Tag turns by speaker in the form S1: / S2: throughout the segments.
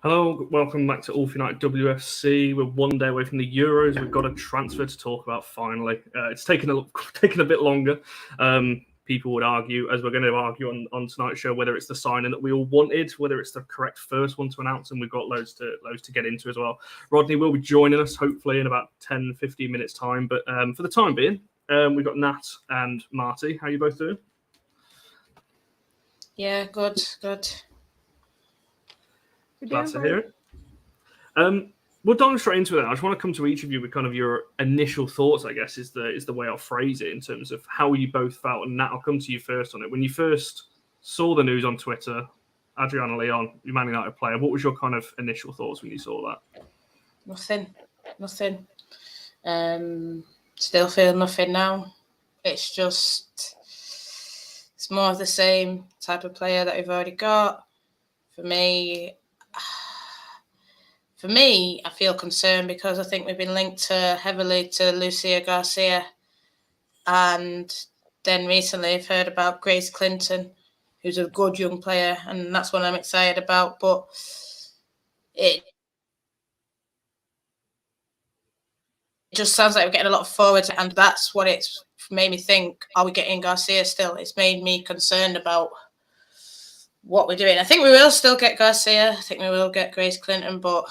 S1: Hello, welcome back to All United WFC. We're one day away from the Euros. We've got a transfer to talk about finally. It's taken a bit longer. People would argue, as we're going to argue on tonight's show, whether it's the signing that we all wanted, whether it's the correct first one to announce, and we've got loads to get into as well. Rodney will be joining us hopefully in about 10, 15 minutes time. But for the time being, we've got Nat and Marty. How are you both doing?
S2: Yeah, good.
S1: Glad to hear it. We'll dive straight into it. I just want to come to each of you with kind of your initial thoughts, I guess, is the way I'll phrase it in terms of how you both felt. And Nat, I'll come to you first on it. When you first saw the news on Twitter, Adriana Leon, your Man United player, what was your kind of initial thoughts when you saw that?
S2: Nothing. Still feel nothing now. It's more of the same type of player that we've already got. For me, I feel concerned because I think we've been linked heavily to Lucia Garcia. And then recently I've heard about Grace Clinton, who's a good young player, and that's what I'm excited about. But it just sounds like we're getting a lot of forwards, and that's what it's made me think, are we getting Garcia still? It's made me concerned about what we're doing. I think we will still get Garcia. I think we will get Grace Clinton, but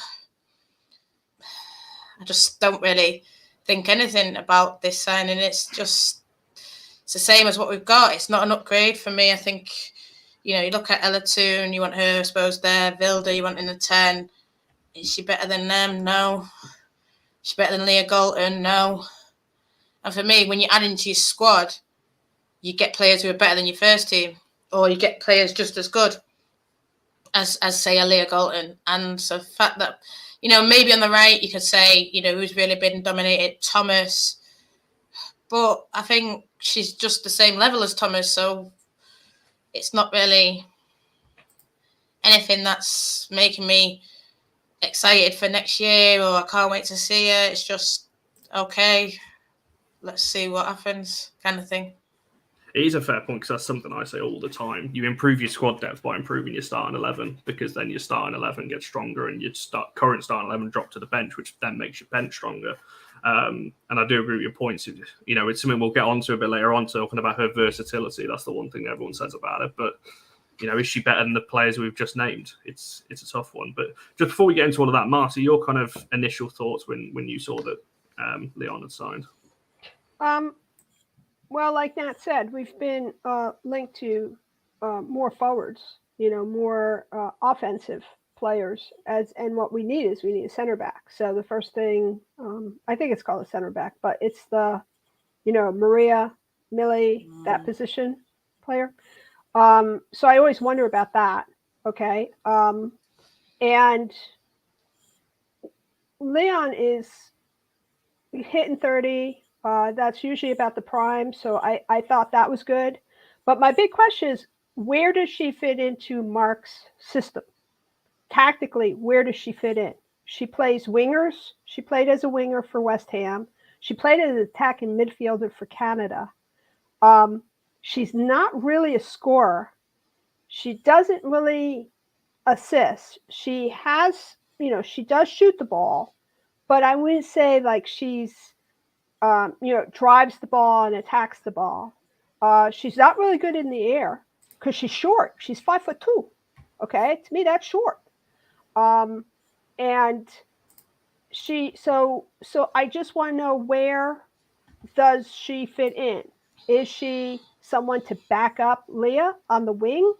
S2: I just don't really think anything about this signing. It's the same as what we've got. It's not an upgrade for me. I think, you look at Ella Toon, you want her, I suppose, there. Vilda, you want in the 10. Is she better than them? No. Is she better than Leah Galton? No. And for me, when you add into your squad, you get players who are better than your first team, or you get players just as good as say, a Leah Galton. And so the fact that, maybe on the right, you could say, who's really been dominated, Thomas. But I think she's just the same level as Thomas, so it's not really anything that's making me excited for next year, or I can't wait to see her. It's just, okay, let's see what happens kind of thing.
S1: It is a fair point because that's something I say all the time. You improve your squad depth by improving your starting 11, because then your starting 11 gets stronger and your current starting 11 drop to the bench, which then makes your bench stronger. And I do agree with your points. It's something we'll get onto a bit later on, talking about her versatility. That's the one thing everyone says about it. But, is she better than the players we've just named? It's a tough one. But just before we get into all of that, Marty, your kind of initial thoughts when you saw that Leon had signed?
S3: Well, like Nat said, we've been linked to more forwards, more offensive players. And what we need a center back. So the first thing, I think it's called a center back, but it's the, Maria, Millie, that position player. So I always wonder about that. Okay. And Leon is hitting 30. That's usually about the prime. So I thought that was good. But my big question is, where does she fit into Mark's system? Tactically, where does she fit in? She plays wingers. She played as a winger for West Ham. She played as an attacking midfielder for Canada. She's not really a scorer. She doesn't really assist. She has, she does shoot the ball, but I wouldn't say like she's, drives the ball and attacks the ball. She's not really good in the air because she's short. She's 5'2". Okay, to me that's short. And so I just want to know, where does she fit in? Is she someone to back up Leah on the wing?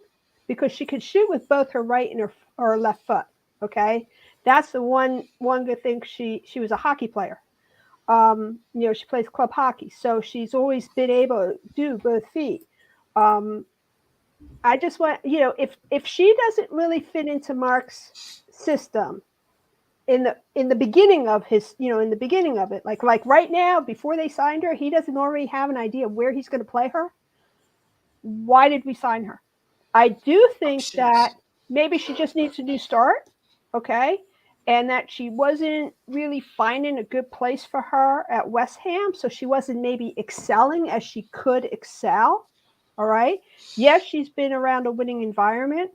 S3: Because she could shoot with both her right and her left foot. Okay, that's the one good thing. She was a hockey player. She plays club hockey, so she's always been able to do both feet. I just want, if she doesn't really fit into Mark's system in the beginning of his, in the beginning of it, like right now, before they signed her, he doesn't already have an idea of where he's going to play her. Why did we sign her? I do think that maybe she just needs a new start. Okay. And that she wasn't really finding a good place for her at West Ham. So she wasn't maybe excelling as she could excel. All right. Yes, she's been around a winning environment.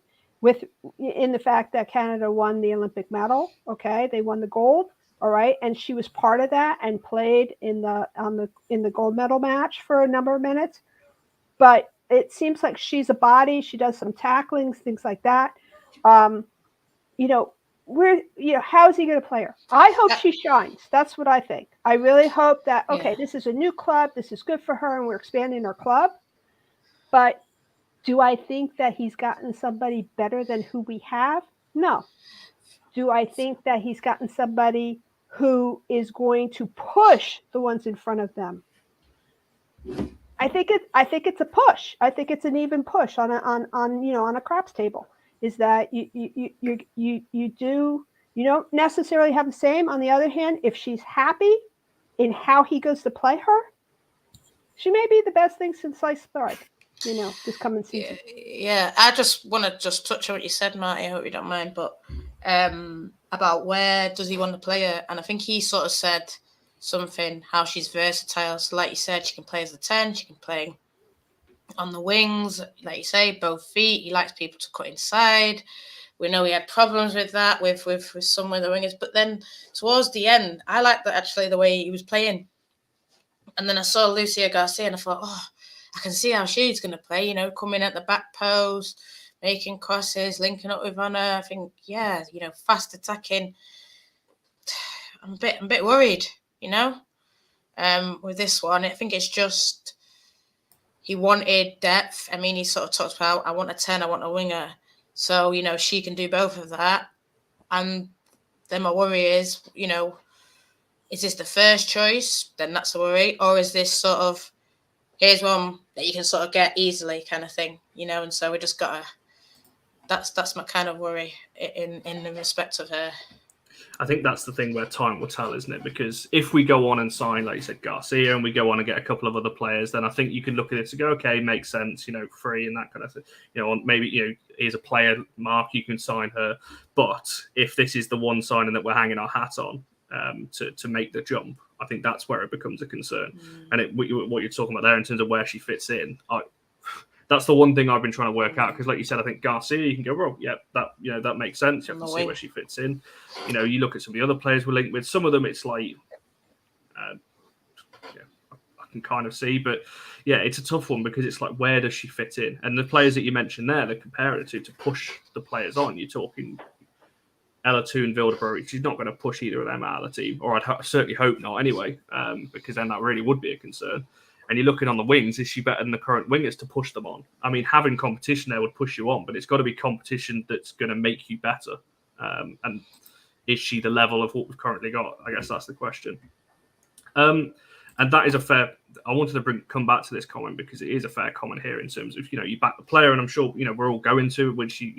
S3: in the fact that Canada won the Olympic medal. Okay, they won the gold. All right, and she was part of that and played in the gold medal match for a number of minutes. But it seems like she's a body. She does some tacklings, things like that. You know, how is he going to play her? I hope she shines. That's what I think. I really hope that, okay, this is a new club. This is good for her, and we're expanding our club. But do I think that he's gotten somebody better than who we have? No. Do I think that he's gotten somebody who is going to push the ones in front of them? I think it's a push. I think it's an even push on a craps table. Is that you don't necessarily have the same. On the other hand, if she's happy in how he goes to play her, she may be the best thing since sliced bread. This coming season.
S2: Yeah. I just want to touch on what you said, Marty. I hope you don't mind, but about where does he want to play her, and I think he sort of said something how she's versatile. So, like you said, she can play as a 10. She can play on the wings, like you say, both feet. He likes people to cut inside. We know he had problems with that with some of the wingers, but then towards the end, I liked that actually the way he was playing. And then I saw Lucia Garcia, and I thought, I can see how she's going to play. Coming at the back post, making crosses, linking up with Anna. I think, fast attacking. I'm a bit worried, with this one. I think it's just he wanted depth. I mean, he sort of talks about, I want a 10, I want a winger. So, she can do both of that. And then my worry is, is this the first choice? Then that's a worry. Or is this sort of, here's one that you can sort of get easily kind of thing, And so we just got to, that's my kind of worry in the respect of her.
S1: I think that's the thing where time will tell, isn't it? Because if we go on and sign, like you said, Garcia, and we go on and get a couple of other players, then I think you can look at it and go, okay, makes sense, free and that kind of thing. Maybe, here's a player, Mark, you can sign her. But if this is the one signing that we're hanging our hat on to make the jump, I think that's where it becomes a concern. And what you're talking about there in terms of where she fits in, that's the one thing I've been trying to work out, because like you said, I think Garcia, you can go, well, yeah, that makes sense. You have to see where she fits in. You look at some of the other players we're linked with. Some of them, it's like, I can kind of see, but yeah, it's a tough one because it's like, where does she fit in? And the players that you mentioned there, they're comparing it to push the players on. You're talking Ella Toon, Vilderbury. She's not going to push either of them out of the team, or I'd certainly hope not anyway, because then that really would be a concern. And you're looking on the wings, is she better than the current wingers to push them on? I mean, having competition there would push you on, but it's got to be competition that's going to make you better. And is she the level of what we've currently got? I guess that's the question. And that is a fair... I wanted to come back to this comment because it is a fair comment here in terms of, you back the player, and I'm sure, we're all going to when she,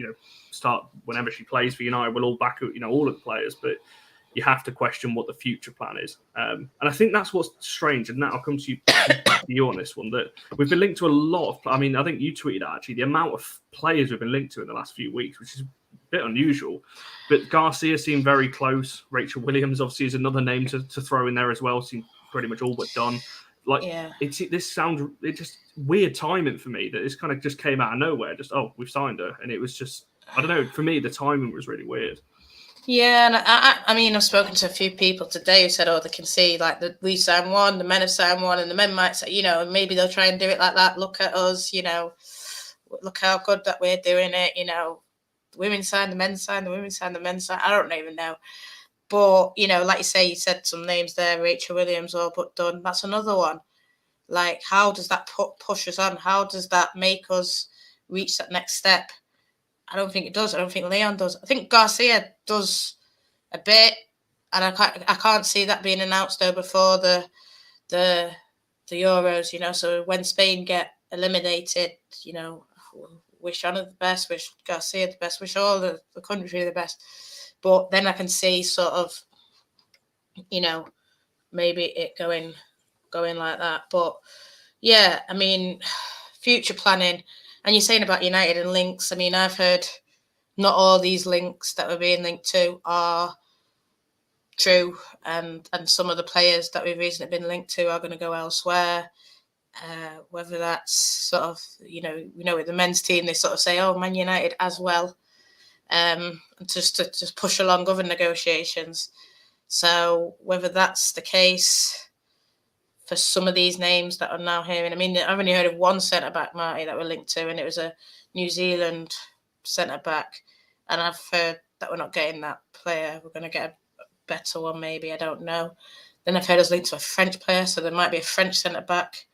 S1: whenever she plays for United, we'll all back, all of the players, but you have to question what the future plan is. And I think that's what's strange. And now I'll come to you on this one, that we've been linked to a lot of, I think you tweeted actually the amount of players we've been linked to in the last few weeks, which is a bit unusual. But Garcia seemed very close. Rachel Williams obviously is another name to throw in there as well. Seemed pretty much all but done. It's just weird timing for me that this kind of just came out of nowhere. Just, we've signed her. And it was just, I don't know, for me, the timing was really weird.
S2: Yeah, and I've spoken to a few people today who said, they can see like that we signed one, the men have signed one, and the men might say, maybe they'll try and do it like that. Look at us, look how good that we're doing it. The women signed, the men signed, the women signed, the men signed. I don't even know. But, like you say, you said some names there, Rachel Williams, all but done. That's another one. Like, how does that push us on? How does that make us reach that next step? I don't think it does. I don't think Leon does. I think Garcia does a bit, and I can't see that being announced though before the Euros. So when Spain get eliminated, wish Anna the best, wish Garcia the best, wish all the country the best. But then I can see sort of, maybe it going like that. But yeah, future planning. And you're saying about United and links. I've heard not all these links that we're being linked to are true. And some of the players that we've recently been linked to are going to go elsewhere. Whether that's sort of, with the men's team, they sort of say, Man United as well. just to just push along other negotiations. So whether that's the case for some of these names that are now hearing, I mean, I've only heard of one centre back, Marty, that we're linked to, and it was a New Zealand centre back, and I've heard that we're not getting that player. We're going to get a better one, maybe. I don't know. Then I've heard us linked to a French player, so there might be a French centre back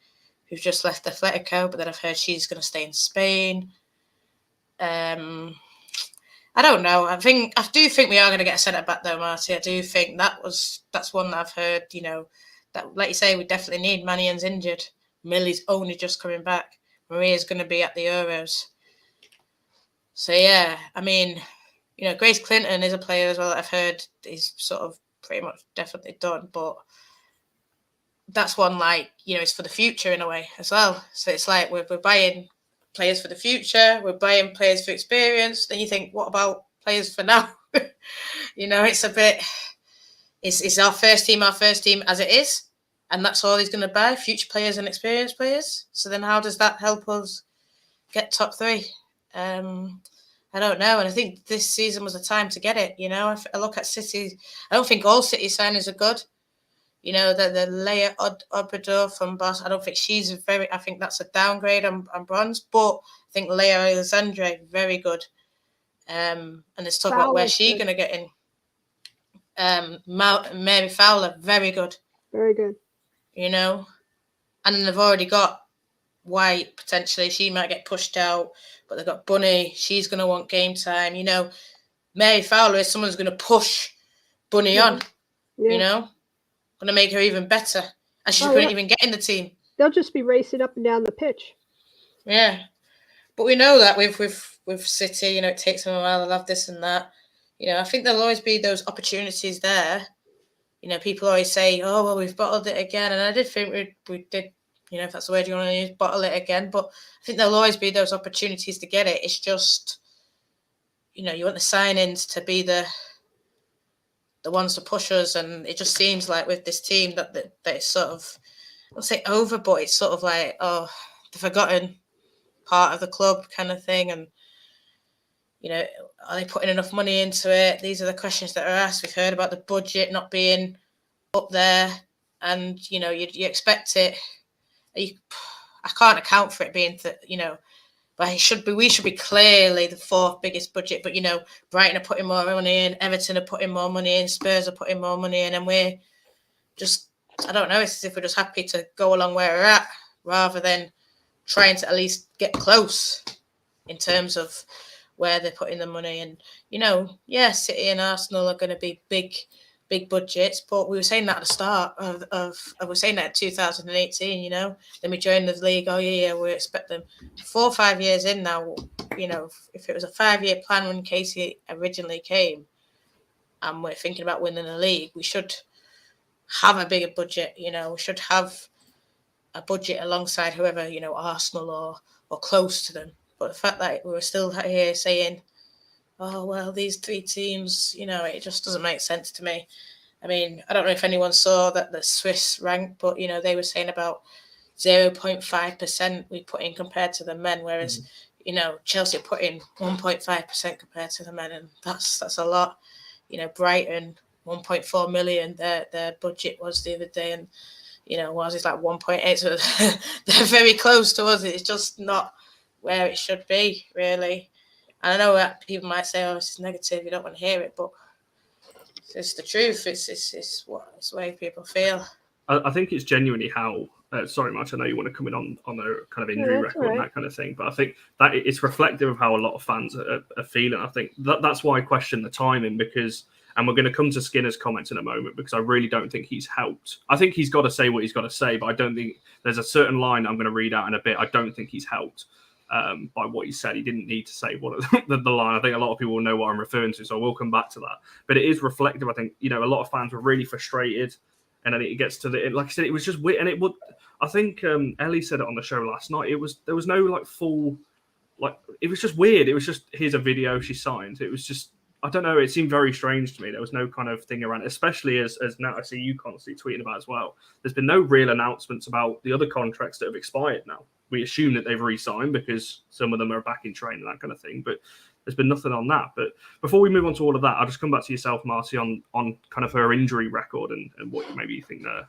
S2: who's just left Atletico, but then I've heard she's going to stay in Spain. I don't know. I do think we are going to get a centre back though, Marty. I do think that's one that I've heard. You know, that like you say, we definitely need. Mannian's injured. Millie's only just coming back. Maria's going to be at the Euros. So yeah, I mean, you know, Grace Clinton is a player as well that I've heard is sort of pretty much definitely done, but that's one like, you know, it's for the future in a way as well. So it's like we're buying players for the future, we're buying players for experience. Then you think, what about players for now? You know, it's a bit. Is our first team as it is, and that's all he's going to buy, future players and experienced players. So then, how does that help us get top three? I don't know, and I think this season was the time to get it. You know, I look at City. I don't think all City signings are good. You know, the Leia Obrador from Boss, I don't think she's I think that's a downgrade on bronze, but I think Leia Alexandre, very good. And let's talk about where she's going to get in. Mary Fowler, very good.
S3: Very good.
S2: You know, and then they've already got White, potentially. She might get pushed out, but they've got Bunny. She's going to want game time. You know, Mary Fowler is someone's going to push Bunny on, you know, going to make her even better. And she couldn't even get in the team.
S3: They'll just be racing up and down the pitch.
S2: Yeah. But we know that with City, you know, it takes them a while. They'll have this and that. You know, I think there'll always be those opportunities there. You know, people always say, oh, well, we've bottled it again. And I did think we did, you know, if that's the word you want to use, bottle it again. But I think there'll always be those opportunities to get it. It's just, you know, you want the sign-ins to be the ones to push us. And it just seems like with this team that it's sort of, I won't say over, but it's sort of like, oh, the forgotten part of the club kind of thing. And, you know, are they putting enough money into it? These are the questions that are asked. We've heard about the budget not being up there, and you know, you expect it. I can't account for it being, you know, but it should be. We should be clearly the fourth biggest budget. But you know, Brighton are putting more money in, Everton are putting more money in, Spurs are putting more money in, and we're just, I don't know. It's as if we're just happy to go along where we're at, rather than trying to at least get close in terms of where they're putting the money. And, you know, yeah, City and Arsenal are going to be big budgets, but we were saying that at the start of we were saying that in 2018, you know, then we joined the league. Oh, yeah, we expect them 4 or 5 years in now. You know, if it was a 5-year plan when Casey originally came and we're thinking about winning the league, we should have a bigger budget. You know, we should have a budget alongside whoever, you know, Arsenal or close to them. But the fact that we were still here saying, oh, well, these 3 teams, you know, it just doesn't make sense to me. I mean, I don't know if anyone saw that the Swiss rank, but, you know, they were saying about 0.5% we put in compared to the men, whereas, you know, Chelsea put in 1.5% compared to the men, and that's a lot. You know, Brighton, 1.4 million, their budget was the other day, and, you know, ours is like 1.8, so they're very close to us. It's just not where it should be, really. And I know that people might say, oh, it's negative, you don't want to hear it, but it's the truth. It's the way people feel.
S1: I think it's genuinely how, sorry, March, I know you want to come in on a kind of injury record and that kind of thing, but I think that it's reflective of how a lot of fans are feeling. I think that's why I question the timing, because, and we're going to come to Skinner's comments in a moment, because I really don't think he's helped. I think he's got to say what he's got to say, but I don't think there's a certain line I'm going to read out in a bit. I don't think he's helped by what he said. He didn't need to say what the line. I think a lot of people will know what I'm referring to, so we'll come back to that. But it is reflective. I think, you know, a lot of fans were really frustrated, and then it gets to like I said, it was just weird. And it would, I think Ellie said it on the show last night. There was no like full, like, it was just weird. It was just, here's a video she signed. It was just, I don't know. It seemed very strange to me. There was no kind of thing around it, especially as now I see you constantly tweeting about as well. There's been no real announcements about the other contracts that have expired now. We assume that they've re-signed because some of them are back in training, that kind of thing. But There's been nothing on that. But before we move on to all of that, I'll just come back to yourself, Marty, on kind of her injury record and what maybe you think there.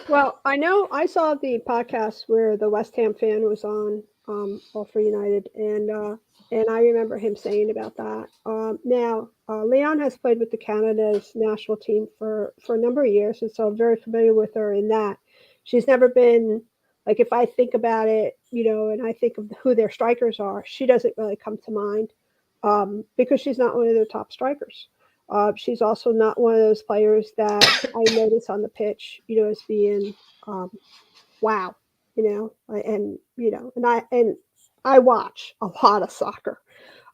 S3: Well, I know I saw the podcast where the West Ham fan was on, All for United, and I remember him saying about that. Now, Leon has played with the Canada's national team for a number of years, and so I'm very familiar with her in that. She's never been, like, if I think about it, and I think of who their strikers are, she doesn't really come to mind because she's not one of their top strikers. She's also not one of those players that I notice on the pitch, as being wow, and I watch a lot of soccer.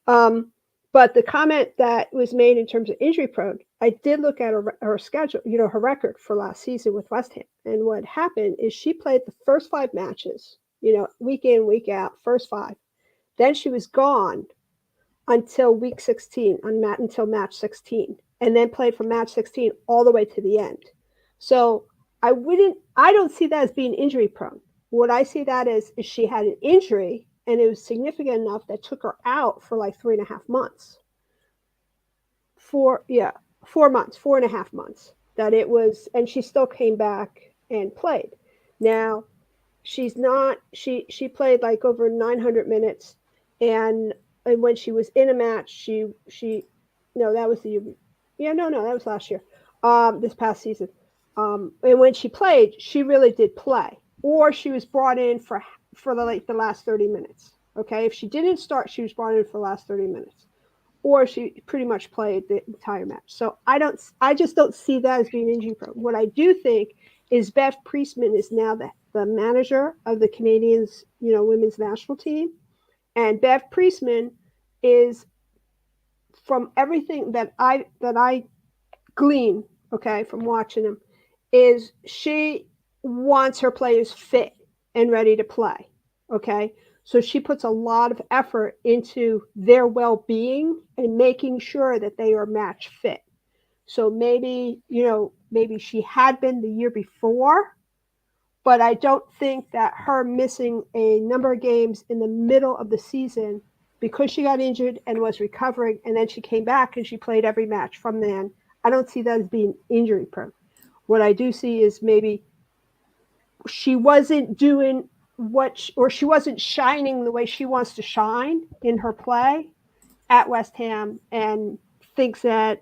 S3: But the comment that was made in terms of injury prone, I did look at her schedule, her record for last season with West Ham. And what happened is she played the first 5 matches, week in, week out, first 5. Then she was gone until week 16, until match 16, and then played from match 16 all the way to the end. So I don't see that as being injury prone. What I see that is she had an injury and it was significant enough that took her out for like 3.5 months. 4 months, 4.5 months that it was, and she still came back and played. Now she played like over 900 minutes, and when she was in a match, that was last year, this past season. And when she played, she really did play, or she was brought in for the last 30 minutes. Okay, if she didn't start, she was brought in for the last 30 minutes, or she pretty much played the entire match. So I just don't see that as being injury prone. What I do think is Bev Priestman is now the manager of the Canadians, women's national team. And Bev Priestman is, from everything that I glean, okay, from watching them, is she wants her players fit and ready to play, okay? So she puts a lot of effort into their well-being and making sure that they are match fit. So maybe she had been the year before, but I don't think that her missing a number of games in the middle of the season because she got injured and was recovering, and then she came back and she played every match from then, I don't see that as being injury prone. What I do see is maybe she wasn't doing or she wasn't shining the way she wants to shine in her play at West Ham, and thinks that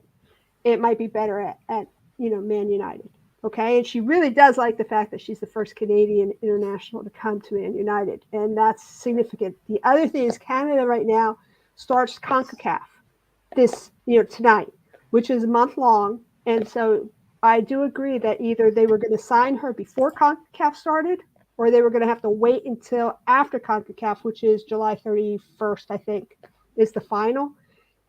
S3: it might be better at Man United. Okay, and she really does like the fact that she's the first Canadian international to come to Man United, and that's significant. The other thing is Canada right now starts CONCACAF tonight, which is a month long, and so I do agree that either they were going to sign her before CONCACAF started, or they were going to have to wait until after CONCACAF, which is July 31st, I think, is the final.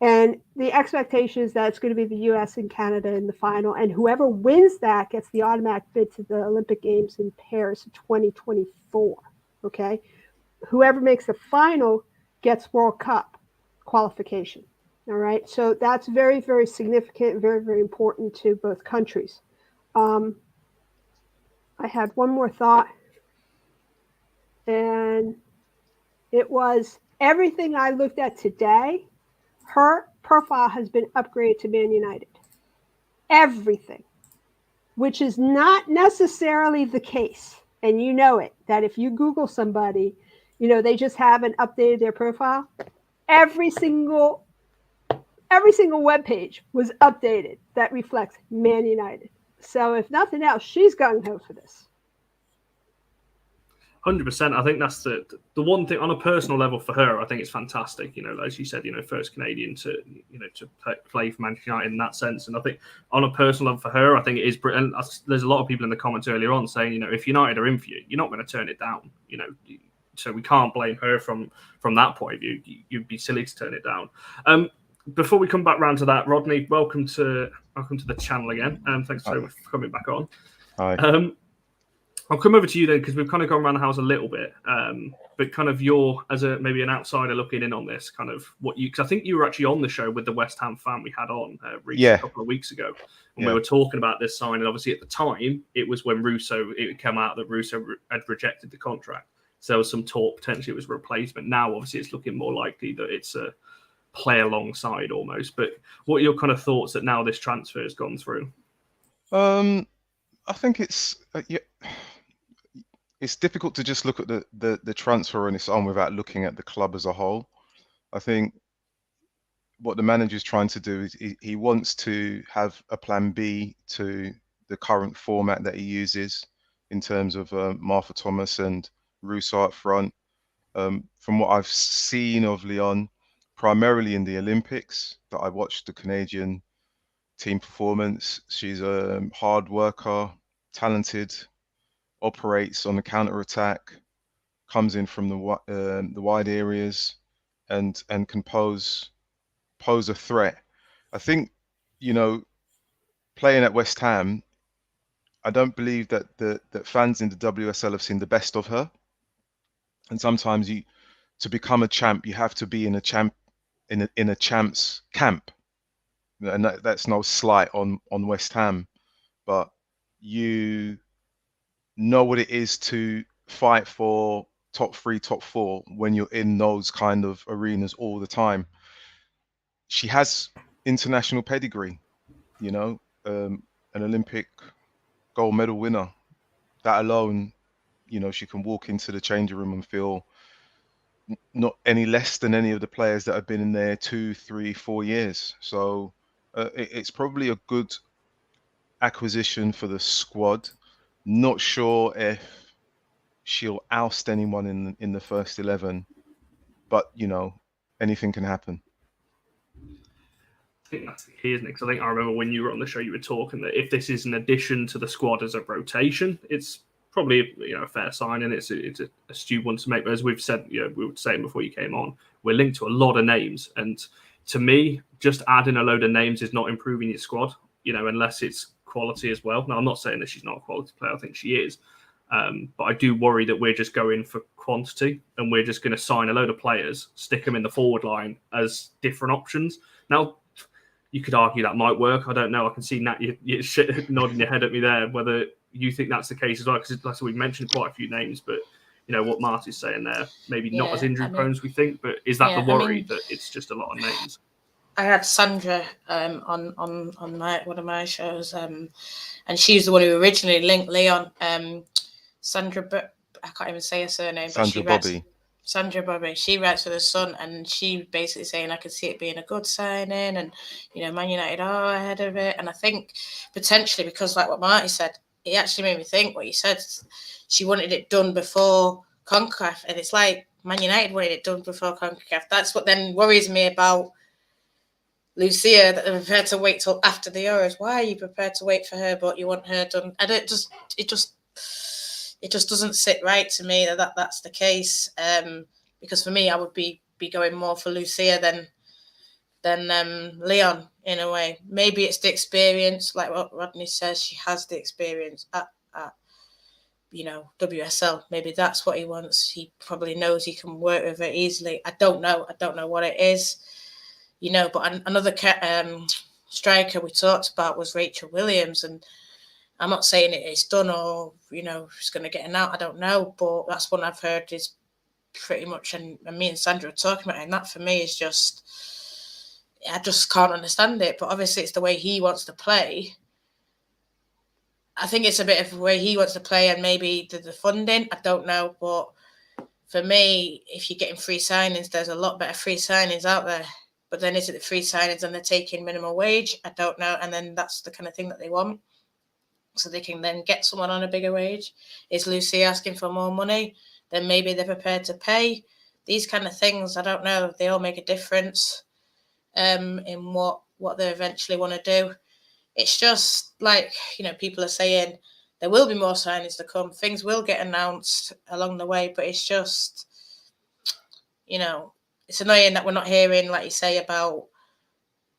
S3: And the expectation is that it's going to be the U.S. and Canada in the final, and whoever wins that gets the automatic bid to the Olympic Games in Paris 2024, okay? Whoever makes the final gets World Cup qualification, all right? So that's very, very significant, very, very important to both countries. I had one more thought, and it was everything I looked at today. Her profile has been upgraded to Man United. Everything, which is not necessarily the case. And you know it, that if you Google somebody, they just haven't updated their profile. Every single web page was updated that reflects Man United. So if nothing else, she's gung-ho for this.
S1: 100%. I think that's the one thing on a personal level for her. I think it's fantastic. As you said, first Canadian to play for Manchester United in that sense. And I think on a personal level for her, I think it is. And there's a lot of people in the comments earlier on saying, if United are in for you, you're not going to turn it down. So we can't blame her from that point of view. You'd be silly to turn it down. Before we come back round to that, Rodney, welcome to the channel again. Thanks so much for coming back on.
S4: Hi.
S1: I'll come over to you then, because we've kind of gone around the house a little bit, but kind of as maybe an outsider looking in on this, kind of because I think you were actually on the show with the West Ham fan we had on a couple of weeks ago, and we were talking about this signing. Obviously, at the time, it was when it came out that Russo had rejected the contract, so there was some talk potentially it was a replacement. Now, obviously, it's looking more likely that it's play alongside almost. But what are your kind of thoughts that now this transfer has gone through?
S4: I think it's difficult to just look at the transfer on its own without looking at the club as a whole. I think what the manager's trying to do is he wants to have a plan B to the current format that he uses in terms of Martha Thomas and Russo up front. From what I've seen of Lyon, primarily in the Olympics, that I watched the Canadian team performance, she's a hard worker, talented, operates on the counter attack, comes in from the wide areas, and can pose a threat. I think, playing at West Ham, I don't believe that that fans in the WSL have seen the best of her. And sometimes to become a champ, you have to be in a champ's camp. And that's no slight on West Ham, but you know what it is to fight for top 3, top 4 when you're in those kind of arenas all the time. She has international pedigree, an Olympic gold medal winner. That alone, she can walk into the changing room and feel not any less than any of the players that have been in there 2, 3, 4 years. So it's probably a good acquisition for the squad. Not sure if she'll oust anyone in the first 11, but anything can happen.
S1: I think that's the key, isn't it? Because I think I remember when you were on the show, you were talking that if this is an addition to the squad as a rotation, it's probably a fair signing. It's a astute one to make. But as we've said, we were saying before you came on, we're linked to a lot of names, and to me, just adding a load of names is not improving your squad. Unless it's quality as well. Now, I'm not saying that she's not a quality player. I think she is. But I do worry that we're just going for quantity and we're just going to sign a load of players, stick them in the forward line as different options. Now, you could argue that might work. I don't know. I can see Nat, you're nodding your head at me there, whether you think that's the case as well. Because like we've mentioned quite a few names, but what Marty's saying there, maybe not as injury prone as we think, but is that the worry that it's just a lot of names?
S2: I had Sandra on one of my shows, and she's the one who originally linked Lyon. Sandra, I can't even say her surname. Sandra Bobby. She writes for The Sun, and she basically saying I could see it being a good signing, and Man United are ahead of it. And I think potentially because, like what Marty said, it actually made me think what you said. She wanted it done before CONCACAF, and it's like Man United wanted it done before CONCACAF. That's what then worries me about Lucia, that they're prepared to wait till after the Euros. Why are you prepared to wait for her, but you want her done? It just doesn't sit right to me that that's the case. Because for me, I would be going more for Lucia than Lyon in a way. Maybe it's the experience, like what Rodney says. She has the experience at WSL. Maybe that's what he wants. He probably knows he can work with her easily. I don't know what it is. But another striker we talked about was Rachel Williams, and I'm not saying it's done or she's going to get an out. I don't know, but that's one I've heard is pretty much, and me and Sandra are talking about it, and that for me is just, I just can't understand it. But obviously, it's the way he wants to play. I think it's a bit of the way he wants to play, and maybe the funding. I don't know, but for me, if you're getting free signings, there's a lot better free signings out there. But then is it the free signings and they're taking minimum wage? I don't know. And then that's the kind of thing that they want. So they can then get someone on a bigger wage. Is Lucy asking for more money? Then maybe they're prepared to pay. These kind of things, I don't know. They all make a difference in what they eventually want to do. It's just like, people are saying there will be more signings to come. Things will get announced along the way. But it's just, it's annoying that we're not hearing, like you say, about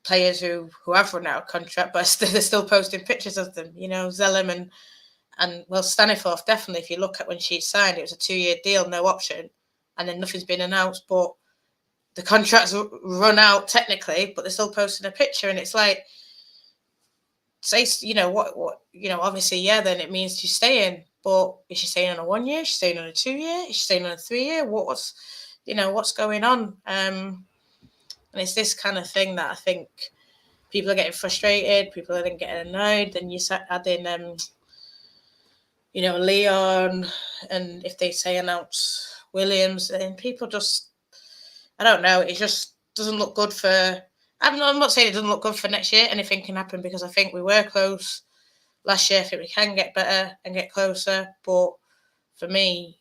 S2: players who have run out of contract, but they're still posting pictures of them. Zellem and Staniforth, definitely. If you look at when she signed, it was a 2-year deal, no option, and then nothing's been announced. But the contracts run out technically, but they're still posting a picture, and it's like, say, what obviously, yeah, then it means she's staying. But is she staying on a 1 year? Is she staying on a 2 year? Is she staying on a 3 year? What's going on? And it's this kind of thing that I think people are getting frustrated, people are then getting annoyed. Then you add in, Leon, and if they say announce Williams, then people just, I don't know, it just doesn't look good for. I'm not saying it doesn't look good for next year. Anything can happen because I think we were close last year. I think we can get better and get closer. But for me,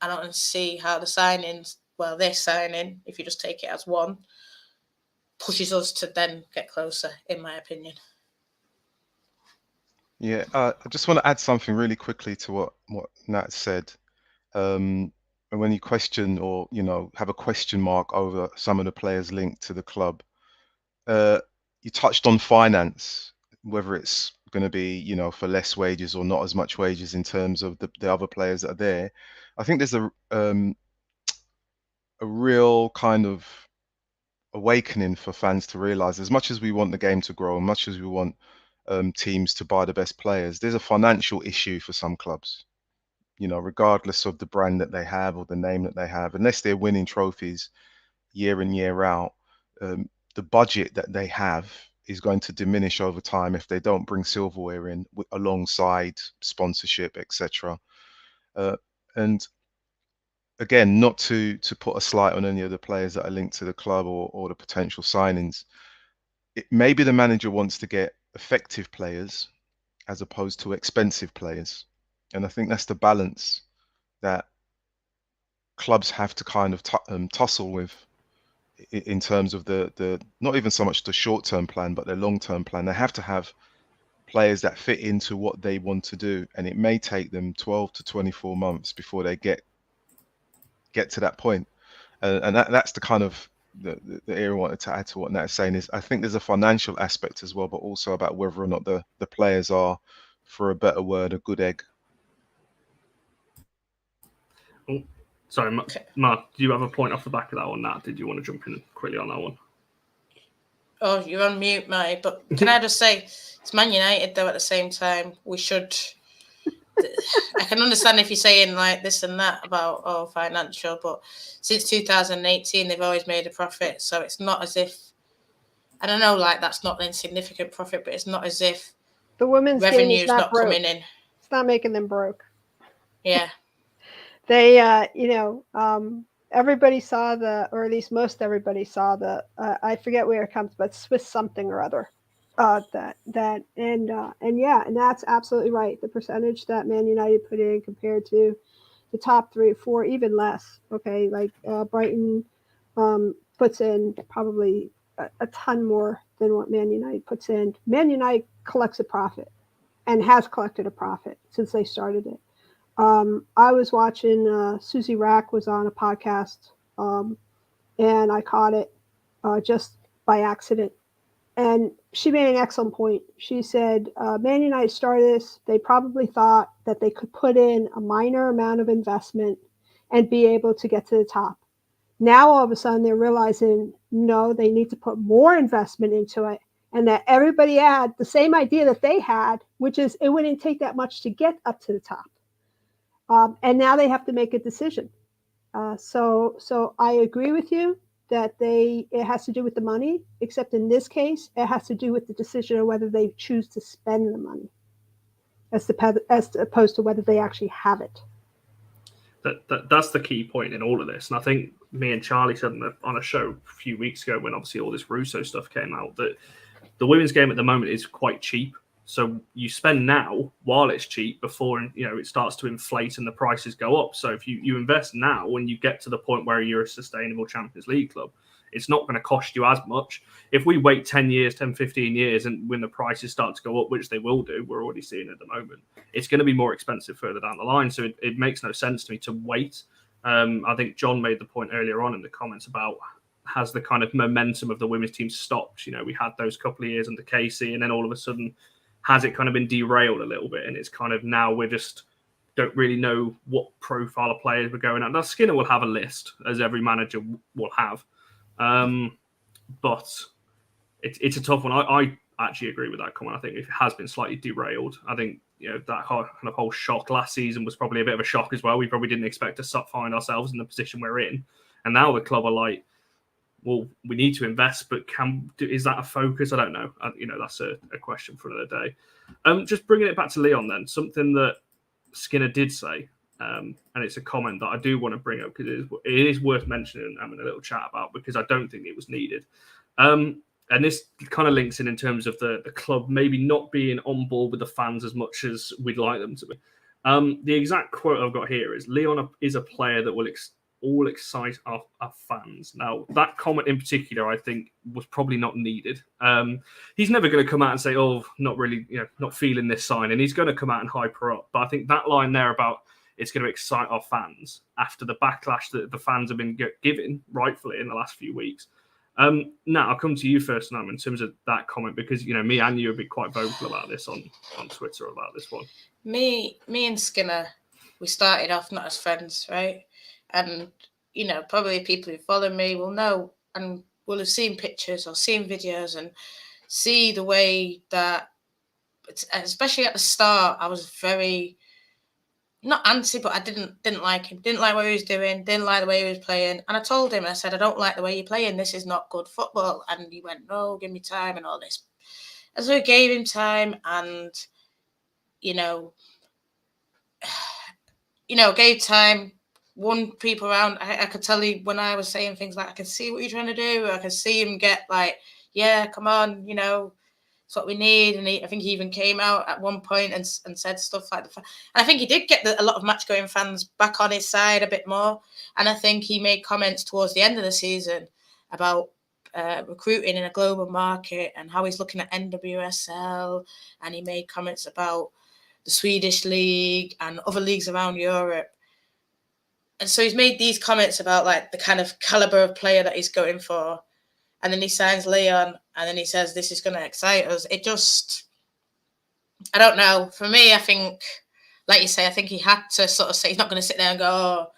S2: I don't see how the signings, this signing, if you just take it as one, pushes us to then get closer, in my opinion.
S4: Yeah, I just want to add something really quickly to what Nat said. And when you question or have a question mark over some of the players linked to the club, you touched on finance, whether it's going to be for less wages or not as much wages in terms of the other players that are there. I think there's a real kind of awakening for fans to realize, as much as we want the game to grow, as much as we want teams to buy the best players, there's a financial issue for some clubs. Regardless of the brand that they have or the name that they have, unless they're winning trophies year in, year out, the budget that they have is going to diminish over time if they don't bring silverware in alongside sponsorship, etc. And again, not to put a slight on any of the players that are linked to the club or the potential signings. Maybe the manager wants to get effective players as opposed to expensive players. And I think that's the balance that clubs have to kind of tussle with in terms of the not even so much the short-term plan, but their long-term plan. They have to have players that fit into what they want to do. And it may take them 12 to 24 months before they get to that point. And that's the kind of the area I wanted to add to what Nat is saying is I think there's a financial aspect as well, but also about whether or not the players are, for a better word, a good egg.
S1: Oh, sorry, Mark, do you have a point off the back of that one, Nat? Did you want to jump in quickly on that one?
S2: Oh, you're on mute, mate. But can I just say, it's Man United, though, at the same time. We should... I can understand if you're saying like this and that about financial, but since 2018 they've always made a profit, so it's not as if, I don't know, like that's not an insignificant profit, but it's not as if
S3: the women's
S2: revenue's
S3: game is not broke.
S2: coming in.
S3: It's not making them broke.
S2: Yeah.
S3: They everybody saw or at least most everybody saw I forget where it comes, but Swiss something or other. And that's absolutely right. The percentage that Man United put in compared to the top 3 or 4, even less. Okay, like Brighton puts in probably a ton more than what Man United puts in. Man United collects a profit and has collected a profit since they started it. I was watching Susie Rack was on a podcast, and I caught it just by accident. And she made an excellent point. She said, Man United started this. They probably thought that they could put in a minor amount of investment and be able to get to the top. Now, all of a sudden, they're realizing, no, they need to put more investment into it. And that everybody had the same idea that they had, which is it wouldn't take that much to get up to the top. And now they have to make a decision. So I agree with you that it has to do with the money, except in this case, it has to do with the decision of whether they choose to spend the money as opposed to whether they actually have it.
S1: That's the key point in all of this. And I think me and Charlie said on a show a few weeks ago when obviously all this Russo stuff came out that the women's game at the moment is quite cheap. So you spend now while it's cheap before it starts to inflate and the prices go up. So if you invest now when you get to the point where you're a sustainable Champions League club, it's not going to cost you as much. If we wait 10 years, 10, 15 years, and when the prices start to go up, which they will do, we're already seeing at the moment, it's going to be more expensive further down the line. So it makes no sense to me to wait. I think John made the point earlier on in the comments about has the kind of momentum of the women's team stopped? We had those couple of years under Casey, and then all of a sudden, has it kind of been derailed a little bit? And it's kind of now we just don't really know what profile of players we're going at. Now, Skinner will have a list, as every manager will have. But it's a tough one. I actually agree with that comment. I think it has been slightly derailed. I think that whole shock last season was probably a bit of a shock as well. We probably didn't expect to find ourselves in the position we're in. And now the club are like, well, we need to invest, but is that a focus? I don't know. That's a question for another day. Just bringing it back to Leon then, something that Skinner did say, and it's a comment that I do want to bring up because it is worth mentioning and having a little chat about, because I don't think it was needed. And this kind of links in terms of the club maybe not being on board with the fans as much as we'd like them to be. The exact quote I've got here is, Leon is a player that will all excite our fans. Now, that comment in particular, I think, was probably not needed. He's never going to come out and say, oh, not really, not feeling this sign. And he's going to come out and hype her up. But I think that line there about it's going to excite our fans after the backlash that the fans have been given, rightfully, in the last few weeks. Now, I'll come to you first, Nam, in terms of that comment, because, me and you have been quite vocal about this on Twitter about this one.
S2: Me and Skinner, we started off not as friends, right? And, probably people who follow me will know and will have seen pictures or seen videos and see the way that, especially at the start, I was very, not anti, but I didn't like him. Didn't like what he was doing. Didn't like the way he was playing. And I told him, I said, I don't like the way you're playing. This is not good football. And he went, no, give me time and all this. And so I gave him time and, gave time, won people around. I could tell you when I was saying things like, I can see what you're trying to do. I can see him get like, yeah, come on, it's what we need. And I think he even came out at one point and said stuff like that. And I think he did get a lot of match-going fans back on his side a bit more. And I think he made comments towards the end of the season about recruiting in a global market and how he's looking at NWSL. And he made comments about the Swedish league and other leagues around Europe. And so he's made these comments about like the kind of caliber of player that he's going for. And then he signs Leon, and then he says, this is going to excite us. It just, I don't know. For me, I think, like you say, I think he had to sort of say, he's not going to sit there and go,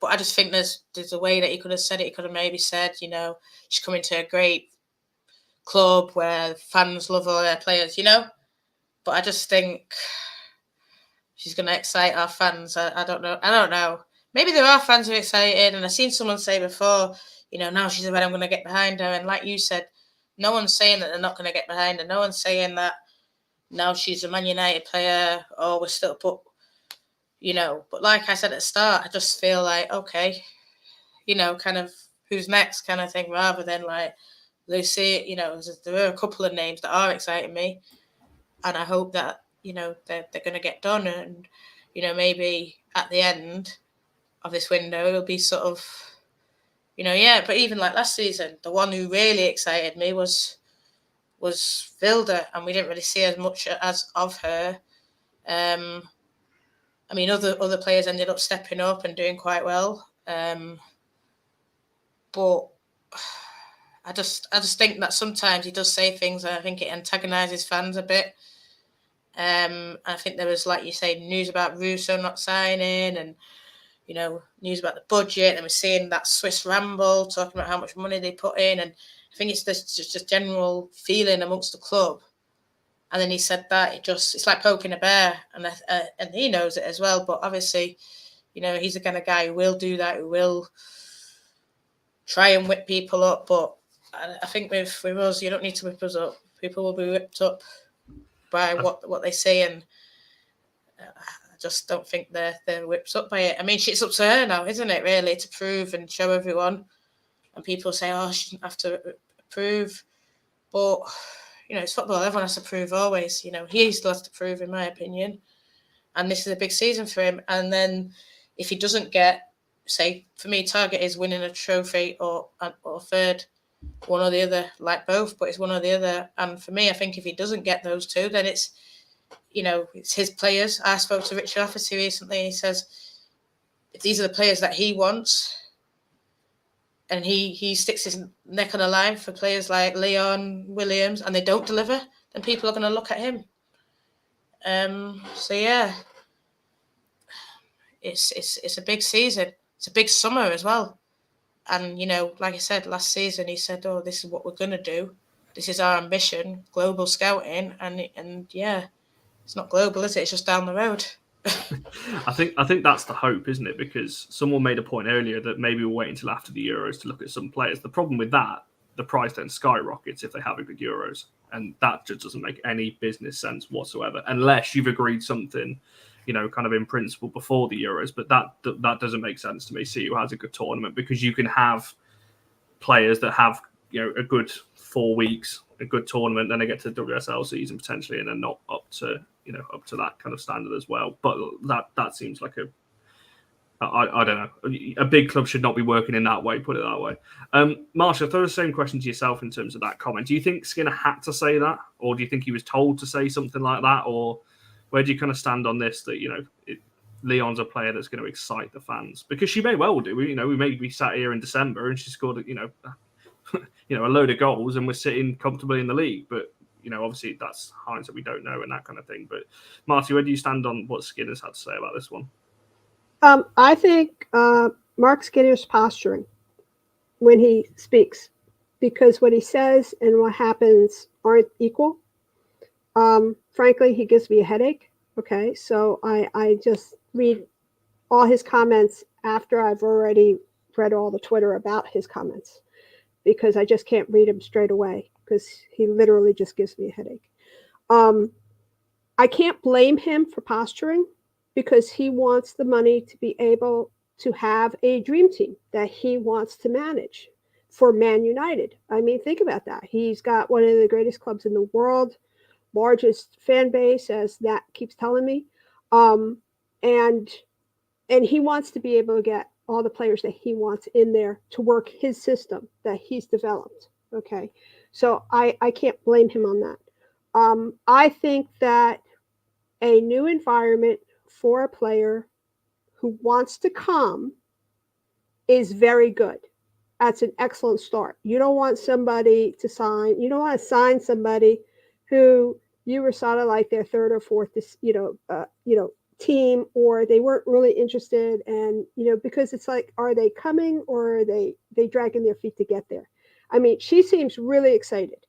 S2: but I just think there's a way that he could have said it. He could have maybe said, she's coming to a great club where fans love all their players, But I just think she's going to excite our fans. I don't know. Maybe there are fans who are excited, and I've seen someone say before, now she's red, I'm going to get behind her. And like you said, no one's saying that they're not going to get behind her. No one's saying that now she's a Man United player or we're still put, But like I said at the start, I just feel like, okay, kind of who's next kind of thing, rather than like Lucy, there are a couple of names that are exciting me. And I hope that, they're going to get done. And, maybe at the end of this window, it'll be sort of, but even like last season, the one who really excited me was Vilda, and we didn't really see as much as of her. Other players ended up stepping up and doing quite well. But I just think that sometimes he does say things, and I think it antagonises fans a bit. I think there was, like you say, news about Russo not signing, and news about the budget, and we're seeing that Swiss ramble talking about how much money they put in, and I think it's just general feeling amongst the club. And then he said that it's like poking a bear, and he knows it as well. But obviously, he's the kind of guy who will do that, who will try and whip people up. But I think with us, you don't need to whip us up. People will be whipped up by what they say, and I just don't think they're whipped up by it. I mean, it's up to her now, isn't it, really, to prove and show everyone. And people say, oh, she shouldn't have to prove. But, it's football. Everyone has to prove always. He still has to prove, in my opinion. And this is a big season for him. And then if he doesn't get, say, for me, target is winning a trophy or third, one or the other, like both, but it's one or the other. And for me, I think if he doesn't get those two, then it's his players. I spoke to Richard Offaty recently. He says, if these are the players that he wants, and he sticks his neck on the line for players like Leon Williams, and they don't deliver, then people are going to look at him. So yeah, it's a big season. It's a big summer as well. And like I said last season, he said, "Oh, this is what we're going to do. This is our ambition, global scouting." And yeah, it's not global, is it? It's just down the road.
S1: I think that's the hope, isn't it? Because someone made a point earlier that maybe we'll wait until after the Euros to look at some players. The problem with that, the price then skyrockets if they have a good Euros, and that just doesn't make any business sense whatsoever, unless you've agreed something, kind of in principle before the Euros. But that doesn't make sense to me. See who has a good tournament, because you can have players that have a good 4 weeks, a good tournament, then they get to the WSL season potentially, and they're not up to that kind of standard as well. But that seems like I don't know. A big club should not be working in that way, put it that way. Marsha, throw the same question to yourself in terms of that comment. Do you think Skinner had to say that, or do you think he was told to say something like that, or where do you kind of stand on this, that, Leon's a player that's going to excite the fans? Because she may well do. We may be sat here in December and she scored, a load of goals and we're sitting comfortably in the league. But, obviously that's hindsight, we don't know, and that kind of thing. But Marty, where do you stand on what Skinner's had to say about this one?
S3: I think Mark Skinner's posturing when he speaks, because what he says and what happens aren't equal. Frankly, he gives me a headache. Okay, so I just read all his comments after I've already read all the Twitter about his comments, because I just can't read him straight away, because he literally just gives me a headache. I can't blame him for posturing, because he wants the money to be able to have a dream team that he wants to manage for Man United. I mean, think about that. He's got one of the greatest clubs in the world, largest fan base, as Nat keeps telling me. And he wants to be able to get all the players that he wants in there to work his system that he's developed. Okay. So I can't blame him on that. I think that a new environment for a player who wants to come is very good. That's an excellent start. You don't want somebody to sign. You don't want to sign somebody who you were sort of like their third or fourth, team, or they weren't really interested, and because it's like, are they coming, or are they dragging their feet to get there? I mean, she seems really excited.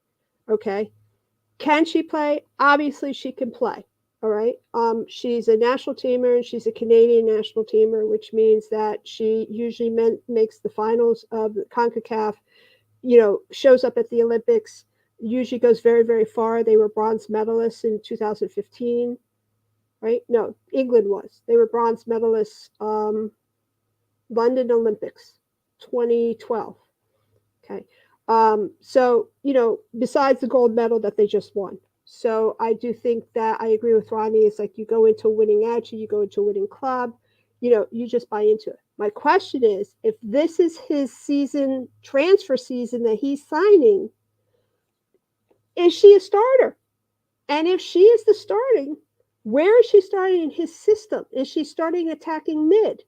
S3: Okay, can she play? Obviously, she can play. All right. She's a national teamer, and she's a Canadian national teamer, which means that she usually makes the finals of the CONCACAF, shows up at the Olympics, usually goes very, very far. They were bronze medalists in 2015, right? No, England was. They were bronze medalists, London Olympics, 2012. Okay. So, besides the gold medal that they just won. So I do think that I agree with Ronnie. It's like you go into a winning attitude, you go into a winning club, you just buy into it. My question is, if this is his season, transfer season that he's signing, is she a starter? And if she is the starting, where is she starting in his system? Is she starting attacking mid?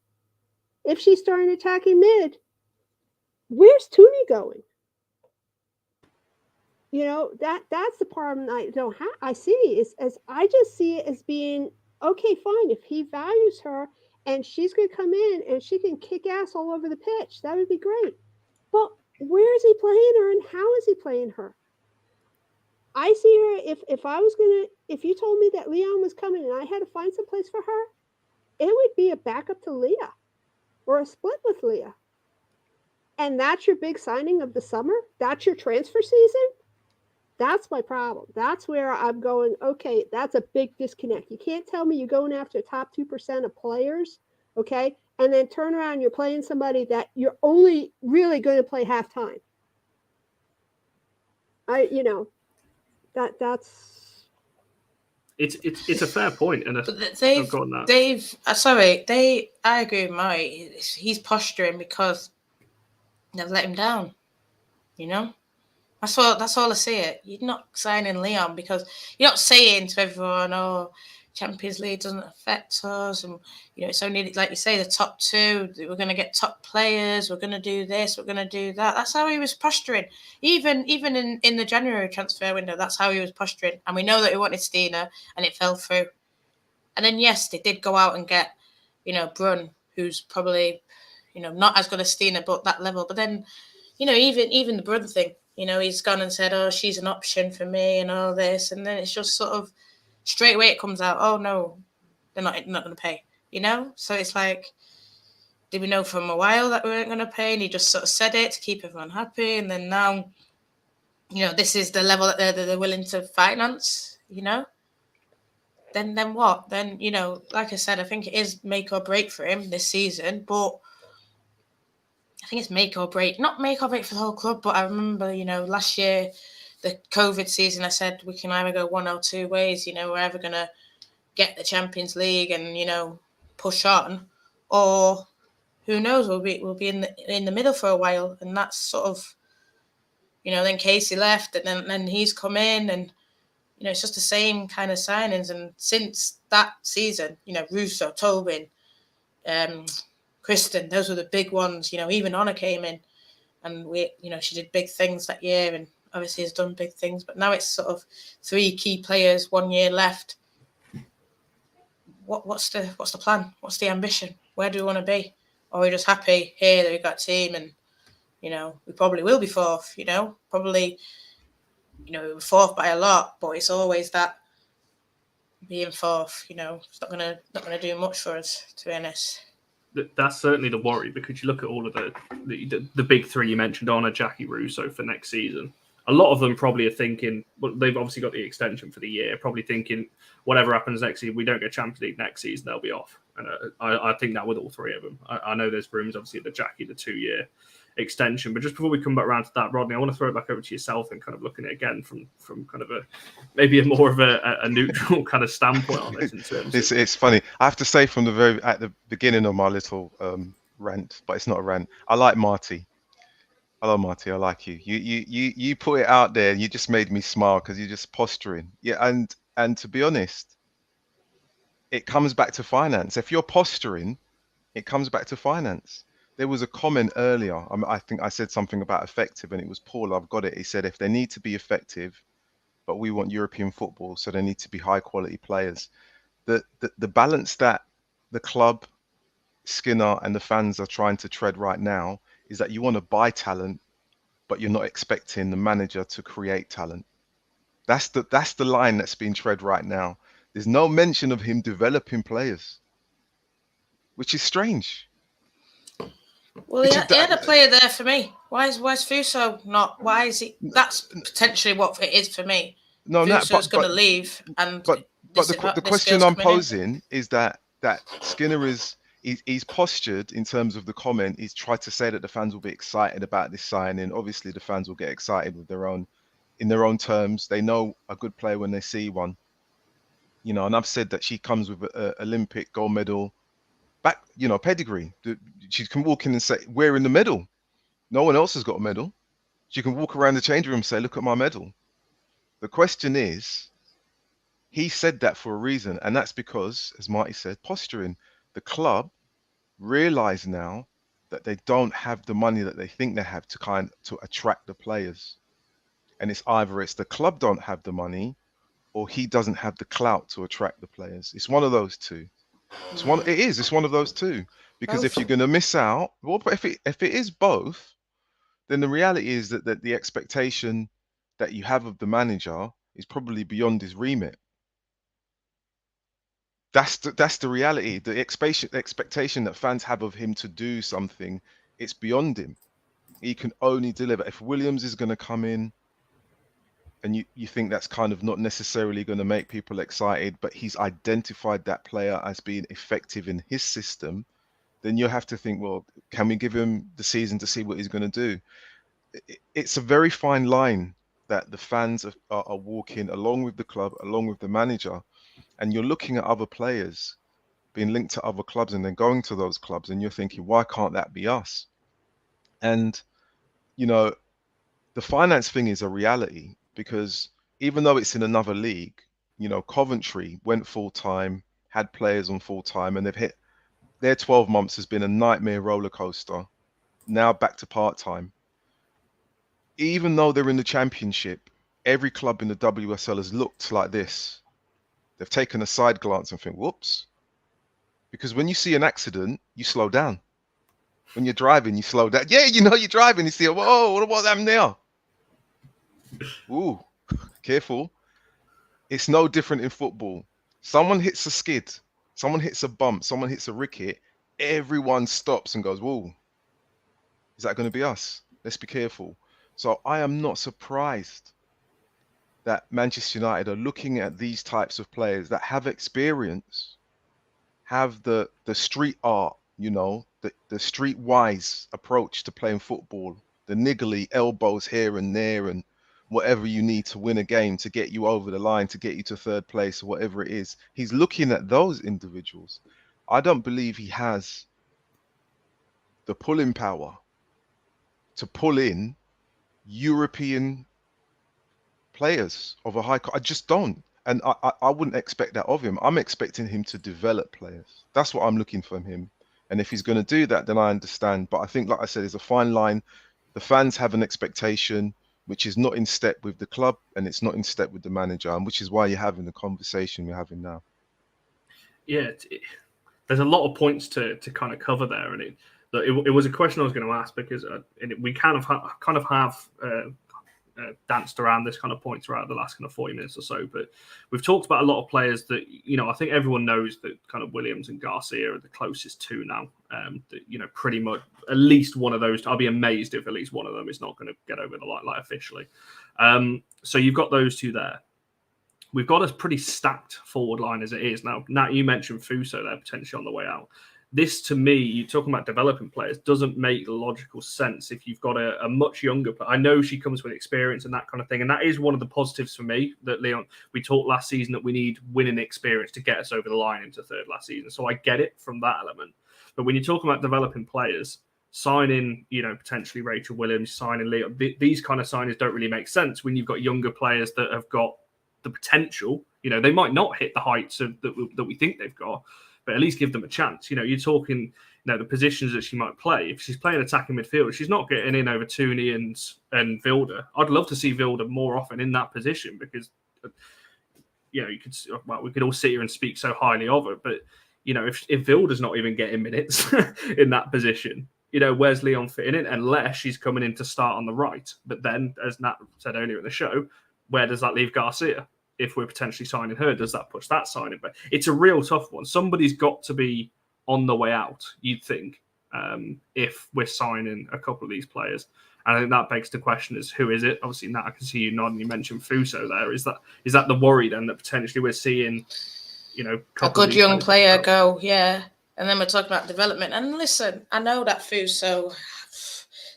S3: If she's starting attacking mid, where's Tooney going? That's the problem I don't have. I see is as I just see it as being okay, fine. If he values her and she's going to come in and she can kick ass all over the pitch, that would be great. But where is he playing her, and how is he playing her? I see her, if you told me that Leon was coming and I had to find some place for her, it would be a backup to Leah or a split with Leah. And that's your big signing of the summer? That's your transfer season? That's my problem. That's where I'm going, okay, that's a big disconnect. You can't tell me you're going after top 2% of players, okay, and then turn around and you're playing somebody that you're only really going to play halftime. That's
S2: It's
S1: a fair point, and
S2: I agree with Mike. He's posturing because they've let him down. That's all I see it. You're not signing Leon because you're not saying to everyone, "Oh, Champions League doesn't affect us," and it's only, like you say, the top two. We're going to get top players. We're going to do this. We're going to do that. That's how he was posturing. Even in the January transfer window, that's how he was posturing. And we know that he wanted Stina, and it fell through. And then yes, they did go out and get, Brunn, who's probably, not as good as Stina, but that level. But then, even the Brunn thing. He's gone and said, "Oh, she's an option for me," and all this, and then it's just sort of straight away it comes out, "Oh no, they're not going to pay. You know, so it's like, did we know from a while that we weren't going to pay, and he just sort of said it to keep everyone happy, and then now, you know, this is the level that they're willing to finance. You know, then what? Then, you know, like I said, I think it is make or break for him this season, but I think it's make or break. Not make or break for the whole club, but I remember, you know, last year, the COVID season, I said we can either go one or two ways. You know, we're either going to get the Champions League and, you know, push on, or who knows, we'll be in the middle for a while. And that's sort of, you know, then Casey left, and then he's come in, and, you know, it's just the same kind of signings. And since that season, you know, Russo, Tobin, Kristen, those were the big ones. You know, even Honor came in, and we, you know, she did big things that year, and obviously has done big things. But now it's sort of 3 key players, 1 year left. What's the plan? What's the ambition? Where do we want to be? Or are we just happy here that we've got a team, and, you know, we probably will be 4th, you know, probably, you know, we were 4th by a lot, but it's always that being 4th, you know, it's not gonna do much for us, to be honest.
S1: That's certainly the worry, because you look at all of the big 3 you mentioned, Honor, Jackie, Russo, for next season. A lot of them probably are thinking, well, they've obviously got the extension for the year, probably thinking whatever happens next season, we don't get Champions League next season, they'll be off. And I think that with all 3 of them. I know there's rooms, obviously, the Jackie, the 2-year extension. But just before we come back around to that, Rodney, I want to throw it back over to yourself and kind of looking at it again from kind of maybe more of a neutral kind of standpoint on this. In terms
S4: it's funny. I have to say at the beginning of my little rant, but it's not a rant. I like Marty. Hello, Marty. I like you. You put it out there, and you just made me smile because you're just posturing. Yeah, and to be honest, it comes back to finance. If you're posturing, it comes back to finance. There was a comment earlier. I think I said something about effective, and it was Paul. I've got it. He said if they need to be effective, but we want European football, so they need to be high quality players. The balance that the club, Skinner, and the fans are trying to tread right now is that you want to buy talent, but you're not expecting the manager to create talent. That's the line that's being tread right now. There's no mention of him developing players, which is strange.
S2: Well, he had a player there for me. Why's Fuso not? Why is he? That's potentially what it is for me.
S4: No,
S2: Fuso's going to leave, and
S4: but the question I'm posing is that Skinner he's postured in terms of the comment. He's tried to say that the fans will be excited about this signing. Obviously, the fans will get excited in their own terms. They know a good player when they see one. You know, and I've said that she comes with an Olympic gold medal back, you know, pedigree. She can walk in and say, "We're in the medal." No one else has got a medal. She can walk around the change room and say, "Look at my medal." The question is, he said that for a reason, and that's because, as Marty said, posturing. The club realize now that they don't have the money that they think they have to attract the players, and it's either the club don't have the money, or he doesn't have the clout to attract the players. It's one of those two. It's one of those two. Because if you're going to miss out, well, if it is both, then the reality is that the expectation that you have of the manager is probably beyond his remit. That's the reality. The expectation that fans have of him to do something, it's beyond him. He can only deliver. If Williams is going to come in, and you think that's kind of not necessarily going to make people excited, but he's identified that player as being effective in his system, then you have to think, well, can we give him the season to see what he's going to do? It's a very fine line that the fans are walking along with the club, along with the manager, and you're looking at other players being linked to other clubs and then going to those clubs, and you're thinking, why can't that be us? And, you know, the finance thing is a reality, because even though it's in another league, you know, Coventry went full time, had players on full time, and they've hit their 12 months has been a nightmare roller coaster. Now back to part time. Even though they're in the championship, every club in the WSL has looked like this. They've taken a side glance and think, whoops. Because when you see an accident, you slow down. When you're driving, you slow down. Yeah, you know you're driving, you see, whoa, what happened there? Ooh, careful. It's no different in football. Someone hits a skid someone hits a bump, someone hits a ricket, everyone stops and goes, whoa, is that going to be us? Let's be careful. So I am not surprised that Manchester United are looking at these types of players that have experience, have the street art, you know, the streetwise approach to playing football, the niggly elbows here and there and whatever you need to win a game, to get you over the line, to get you to third place or whatever it is. He's looking at those individuals. I don't believe he has the pulling power to pull in European players of a high. I just don't, and I wouldn't expect that of him. I'm expecting him to develop players. That's what I'm looking from him. And if he's going to do that, then I understand. But I think, like I said, there's a fine line. The fans have an expectation which is not in step with the club, and it's not in step with the manager, and which is why you're having the conversation we're having now.
S1: Yeah, there's a lot of points to kind of cover there, and it was a question I was going to ask because we kind of have danced around this kind of point throughout the last kind of 40 minutes or so. But we've talked about a lot of players that, you know, I think everyone knows that kind of Williams and Garcia are the closest to now. That, you know, pretty much at least one of those. I'll be amazed if at least one of them is not going to get over the line officially. So you've got those two there. We've got a pretty stacked forward line as it is now. Nat, you mentioned Fuso there potentially on the way out. This, to me, you're talking about developing players, doesn't make logical sense if you've got a much younger player. I know she comes with experience and that kind of thing, and that is one of the positives for me that Leon, we talked last season that we need winning experience to get us over the line into third last season. So I get it from that element. But when you're talking about developing players, signing, you know, potentially Rachel Williams, signing Leon, these kind of signings don't really make sense when you've got younger players that have got the potential. You know, they might not hit the heights that we think they've got, but at least give them a chance. You know, you're talking, you know, the positions that she might play. If she's playing attacking midfield, she's not getting in over Tooney and Vilda. I'd love to see Vilda more often in that position because, you know, we could all sit here and speak so highly of her, but, you know, if Vilda's not even getting minutes in that position, you know, where's Leon fitting in? Unless she's coming in to start on the right. But then, as Nat said earlier in the show, where does that leave Garcia? If we're potentially signing her, does that push that signing? But it's a real tough one. Somebody's got to be on the way out, you'd think, if we're signing a couple of these players. And I think that begs the question is, who is it? Obviously, Nat, I can see you nodding. You mentioned Fuso there. Is that the worry then that potentially we're seeing, you know,
S2: a good young player go, yeah. And then we're talking about development. And listen, I know that Fuso,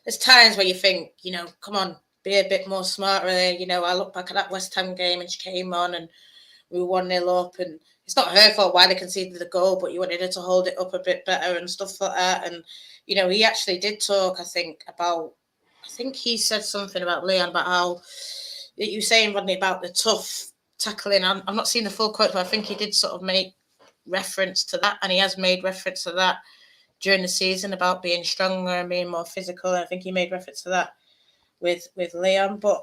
S2: there's times where you think, you know, come on, be a bit more smarter. You know, I look back at that West Ham game and she came on and we were 1-0 up, and it's not her fault why they conceded the goal, but you wanted her to hold it up a bit better and stuff like that. And, you know, he actually did talk, I think he said something about Leon, about how you were saying, Rodney, about the tough tackling. I'm not seeing the full quote, but I think he did sort of make reference to that, and he has made reference to that during the season about being stronger and being more physical. And I think he made reference to that with Leon. But,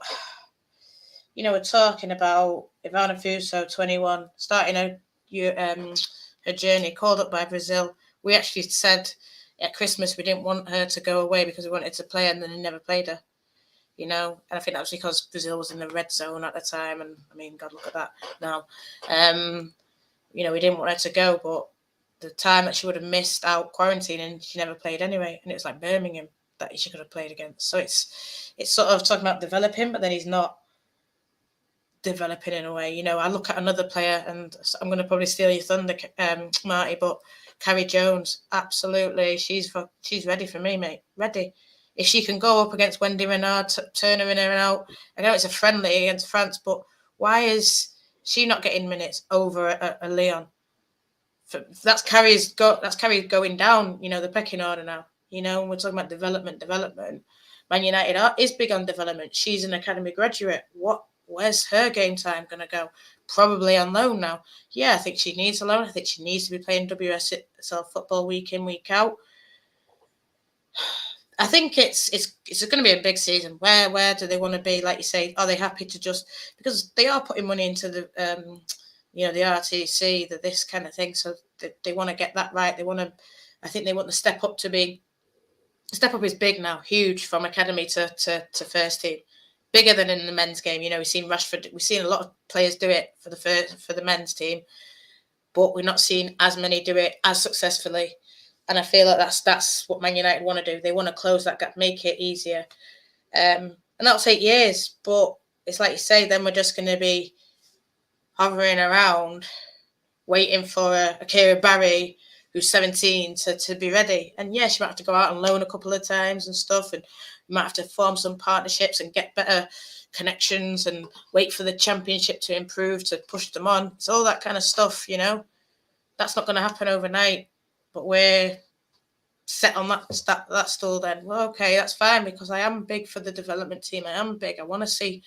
S2: you know, we're talking about Ivana Fuso, 21, starting her journey, called up by Brazil. We actually said at Christmas we didn't want her to go away because we wanted to play her, and then they never played her, you know. And I think that was because Brazil was in the red zone at the time. And, I mean, God, look at that now. You know, we didn't want her to go, but the time that she would have missed out quarantining, she never played anyway. And it was like Birmingham that she could have played against. So it's sort of talking about developing, but then he's not developing in a way. You know, I look at another player, and I'm going to probably steal your thunder, Marty, but Carrie Jones, absolutely, she's ready for me, mate. Ready. If she can go up against Wendy Renard, turn her in and out. I know it's a friendly against France, but why is she not getting minutes over a Leon? That's Carrie going down, you know, the pecking order now. You know, we're talking about development. Man United is big on development. She's an academy graduate. Where's her game time going to go? Probably on loan now. Yeah, I think she needs a loan. I think she needs to be playing WSL football week in, week out. I think it's going to be a big season. Where do they want to be? Like you say, are they happy to just, because they are putting money into the you know, the RTC, this kind of thing. So they want to get that right. I think they want the step up to be. Step up is big now, huge, from academy to first team, bigger than in the men's game. You know, we've seen Rashford, we've seen a lot of players do it for the men's team, but we're not seeing as many do it as successfully. And I feel like that's what Man United want to do. They want to close that gap, make it easier. And that'll take years, but it's like you say, then we're just going to be hovering around, waiting for a Kira Barry who's 17 to be ready. And yeah, she might have to go out and loan a couple of times and stuff, and you might have to form some partnerships and get better connections and wait for the championship to improve to push them on. It's all that kind of stuff, you know. That's not going to happen overnight, but we're set on that stall then. Well, okay, that's fine, because I am big for the development team. I am big. I want to see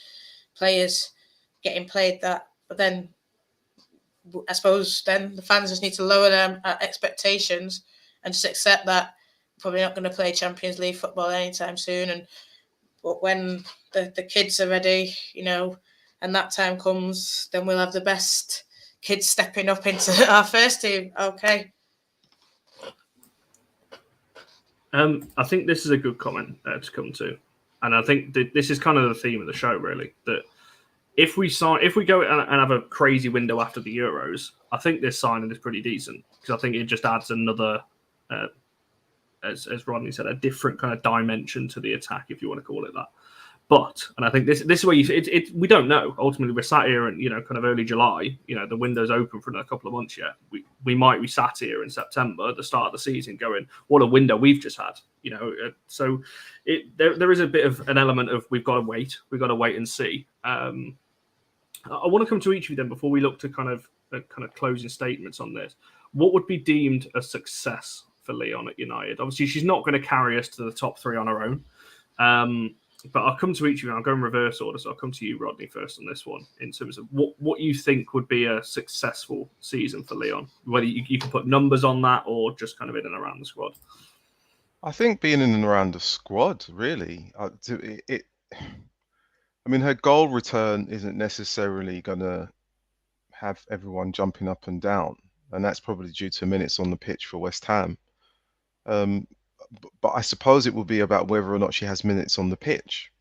S2: players getting played that, but then I suppose then the fans just need to lower their expectations and just accept that we're probably not going to play Champions League football anytime soon. But when the kids are ready, you know, and that time comes, then we'll have the best kids stepping up into our first team. Okay.
S1: I think this is a good comment to come to, and I think this is kind of the theme of the show, really. That if we go and have a crazy window after the Euros, I think this signing is pretty decent, because I think it just adds another, as Rodney said, a different kind of dimension to the attack, if you want to call it that. But, and I think this is where we don't know. Ultimately, we're sat here and, you know, kind of early July, you know, the window's open for another couple of months yet. We might be sat here in September at the start of the season going, what a window we've just had, you know. So there is a bit of an element of we've got to wait and see. I want to come to each of you then before we look to kind of closing statements on this. What would be deemed a success for Leon at United? Obviously, she's not going to carry us to the top three on her own. But I'll come to each of you, and I'll go in reverse order. So I'll come to you, Rodney, first on this one, in terms of what you think would be a successful season for Leon. Whether you can put numbers on that or just kind of in and around the squad.
S4: I think being in and around the squad, really. I mean, her goal return isn't necessarily going to have everyone jumping up and down, and that's probably due to minutes on the pitch for West Ham. But I suppose it will be about whether or not she has minutes on the pitch.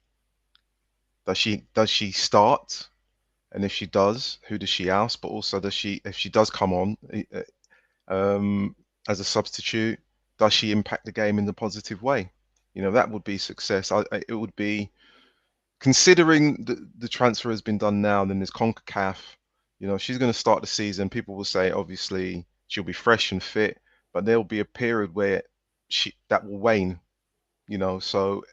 S4: Does she start? And if she does, who does she oust? But also, if she does come on as a substitute, does she impact the game in a positive way? You know, that would be success. It would be, considering the transfer has been done now, then there's CONCACAF. You know, she's going to start the season. People will say, obviously, she'll be fresh and fit, but there'll be a period where that will wane, you know, so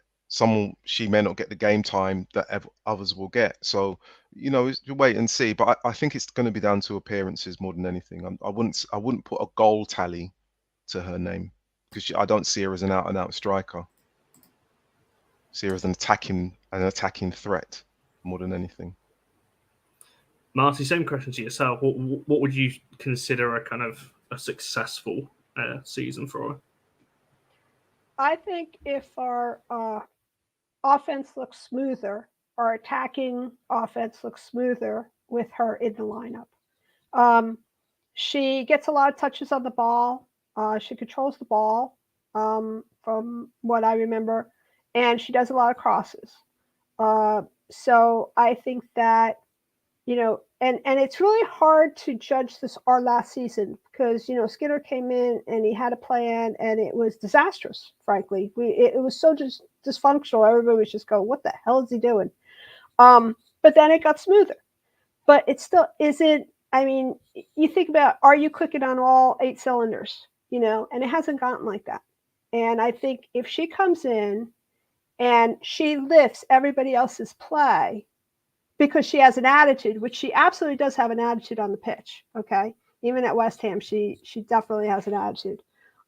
S4: she may not get the game time that others will get. So, you know, wait and see. But I think it's going to be down to appearances more than anything. I wouldn't put a goal tally to her name, because I don't see her as an out-and-out striker. I see her as an attacking threat more than anything.
S1: Marty, same question to yourself. What would you consider a kind of a successful season for her?
S3: I think if our offense looks smoother, our attacking offense looks smoother with her in the lineup. She gets a lot of touches on the ball. She controls the ball, from what I remember, and she does a lot of crosses. So I think that, you know, and it's really hard to judge our last season, because, you know, Skinner came in and he had a plan and it was disastrous, frankly. It was so just dysfunctional. Everybody was just going, what the hell is he doing? But then it got smoother. But it still isn't, I mean, you think about, are you clicking on all 8 cylinders? You know, and it hasn't gotten like that. And I think if she comes in and she lifts everybody else's play, because she has an attitude, which she absolutely does have an attitude on the pitch. Okay. Even at West Ham, she definitely has an attitude.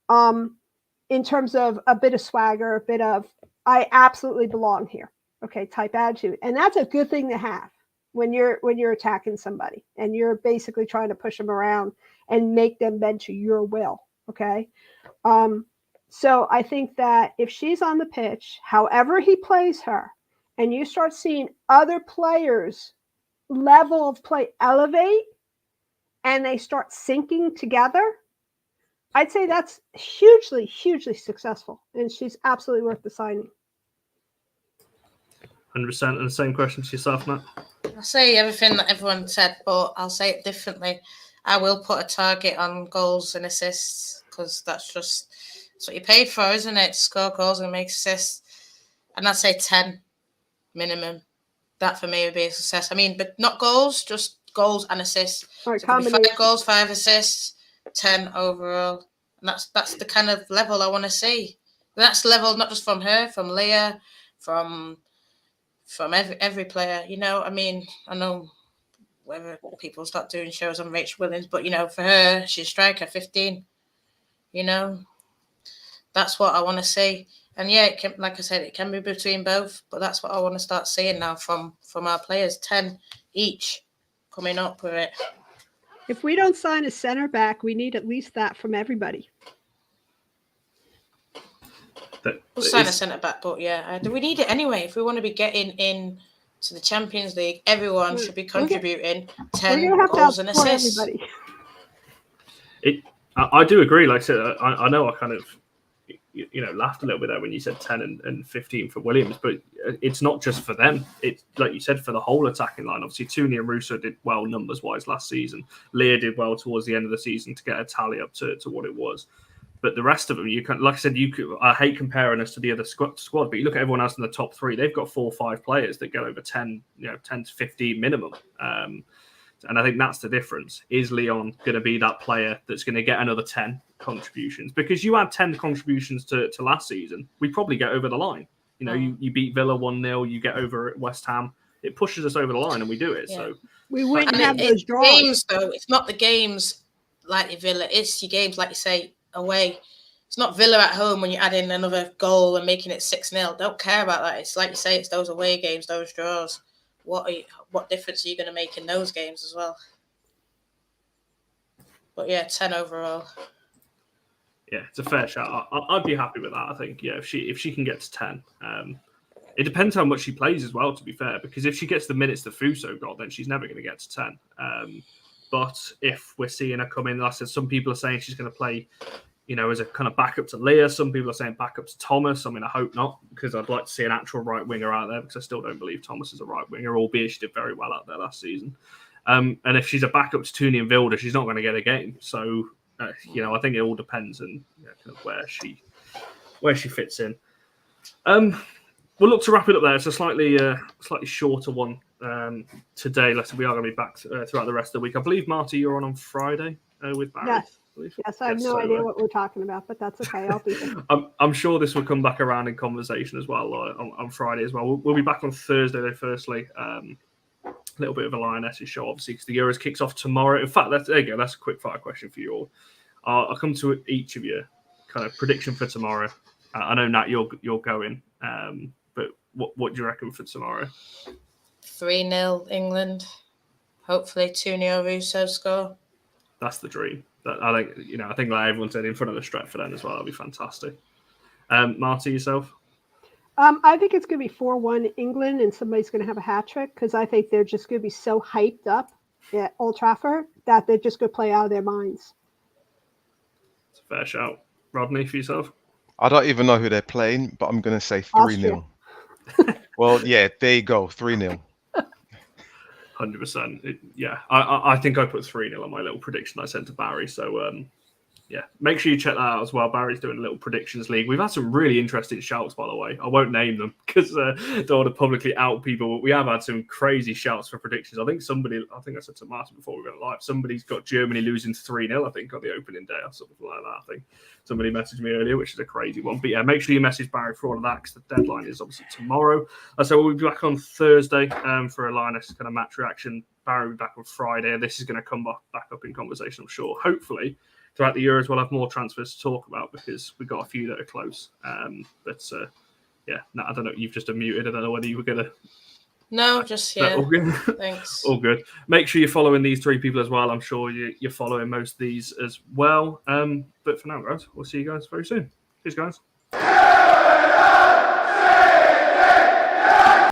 S3: In terms of a bit of swagger, a bit of, I absolutely belong here. Okay. Type attitude. And that's a good thing to have when you're attacking somebody and you're basically trying to push them around and make them bend to your will. Okay. So I think that if she's on the pitch, however he plays her, and you start seeing other players' level of play elevate and they start syncing together, I'd say that's hugely, hugely successful. And she's absolutely worth the signing.
S1: 100%. And the same question to yourself, Matt?
S2: I'll say everything that everyone said, but I'll say it differently. I will put a target on goals and assists because that's what you paid for, isn't it? To score goals and make assists. And I'd say 10 minimum. That for me would be a success. I mean, but not goals, just goals and assists.
S3: All right,
S2: So it could be 5
S3: combination.
S2: goals, 5 assists, 10 overall. And that's the kind of level I want to see. And that's the level not just from her, from Leah, from every player. You know, I mean, I know whether people start doing shows on Rachel Williams, but you know, for her, she's a striker, 15. You know, that's what I want to see. And yeah, it can, like I said, it can be between both, but that's what I want to start seeing now from our players, 10 each coming up with it.
S3: If we don't sign a center back, we need at least that from everybody.
S2: We'll sign a centre back, but yeah, we need it anyway. If we want to be getting in to the Champions League, everyone should be contributing 10 goals and assists.
S3: Everybody.
S1: I do agree. Like I said, I know I kind of laughed a little bit there when you said 10 and 15 for Williams, but it's not just for them. It's like you said, for the whole attacking line. Obviously, Tooney and Russo did well numbers wise last season. Leah did well towards the end of the season to get a tally up to what it was. But the rest of them, you can, like I said, I hate comparing us to the other squad, but you look at everyone else in the top 3, they've got 4 or 5 players that get over 10 to 15 minimum. And I think that's the difference. Is Leon going to be that player that's going to get another 10 contributions? Because you had 10 contributions to last season, we probably get over the line. You beat Villa 1-0, you get over at West Ham. It pushes us over the line and we do it. Yeah. So
S3: we wouldn't have those draws.
S2: Games, though, it's not the games like your Villa. It's your games, like you say, away. It's not Villa at home when you add in another goal and making it 6-0. Don't care about that. It's like you say, it's those away games, those draws. What difference are you going to make in those games as well? But yeah, 10 overall.
S1: Yeah, it's a fair shout. I'd be happy with that. I think if she can get to 10. It depends how much she plays as well, to be fair, because if she gets the minutes that Fuso got, then she's never going to get to 10. But if we're seeing her come in, like I said, some people are saying she's going to play, as a kind of backup to Leah. Some people are saying backup to Thomas. I mean, I hope not, because I'd like to see an actual right winger out there, because I still don't believe Thomas is a right winger, albeit she did very well out there last season. And if she's a backup to Tooney and Vilda, she's not going to get a game. So, I think it all depends on kind of where she fits in. We'll look to wrap it up there. It's a slightly shorter one today. We are going to be back throughout the rest of the week. I believe, Marty, you're on Friday with Barry.
S3: Yes, I have no idea what we're talking about, but that's okay. I'll be there.
S1: I'm sure this will come back around in conversation as well on Friday as well. We'll be back on Thursday, though, firstly. A little bit of a Lionesses show, obviously, because the Euros kicks off tomorrow. In fact, there you go. That's a quick fire question for you all. I'll come to each of you. Kind of prediction for tomorrow. I know, Nat, you're going, but what do you reckon for tomorrow?
S2: 3-0 England. Hopefully 2-0 Russo score.
S1: That's the dream. I think like everyone said, in front of the Stretford end as well. That'd be fantastic. Marty, yourself?
S3: I think it's going to be 4-1 England, and somebody's going to have a hat trick, because I think they're just going to be so hyped up at Old Trafford that they're just going to play out of their minds.
S1: It's a fair shout. Rodney, for yourself?
S4: I don't even know who they're playing, but I'm going to say 3-0. Well, yeah, there you go, 3-0.
S1: 100%. Yeah, I think I put 3-0 on my little prediction I sent to Barry. So, yeah, make sure you check that out as well. Barry's doing a little predictions league. We've had some really interesting shouts, by the way. I won't name them because I don't want to publicly out people, but we have had some crazy shouts for predictions. I think I said to Martin before we went live, somebody's got Germany losing 3-0, I think, on the opening day or something like that. I think somebody messaged me earlier, which is a crazy one. But yeah, make sure you message Barry for all of that, because the deadline is obviously tomorrow. So we'll be back on Thursday for a Linus kind of match reaction. Barry will be back on Friday. This is going to come back up in conversation, I'm sure. Hopefully, throughout the Euros, we'll have more transfers to talk about, because we've got a few that are close. Yeah, no, I don't know. You've just unmuted. I don't know whether you were going to...
S2: No, just, yeah.
S1: All good.
S2: Thanks.
S1: All good. Make sure you're following these 3 people as well. I'm sure you're following most of these as well. But for now, guys, we'll see you guys very soon. Cheers, guys.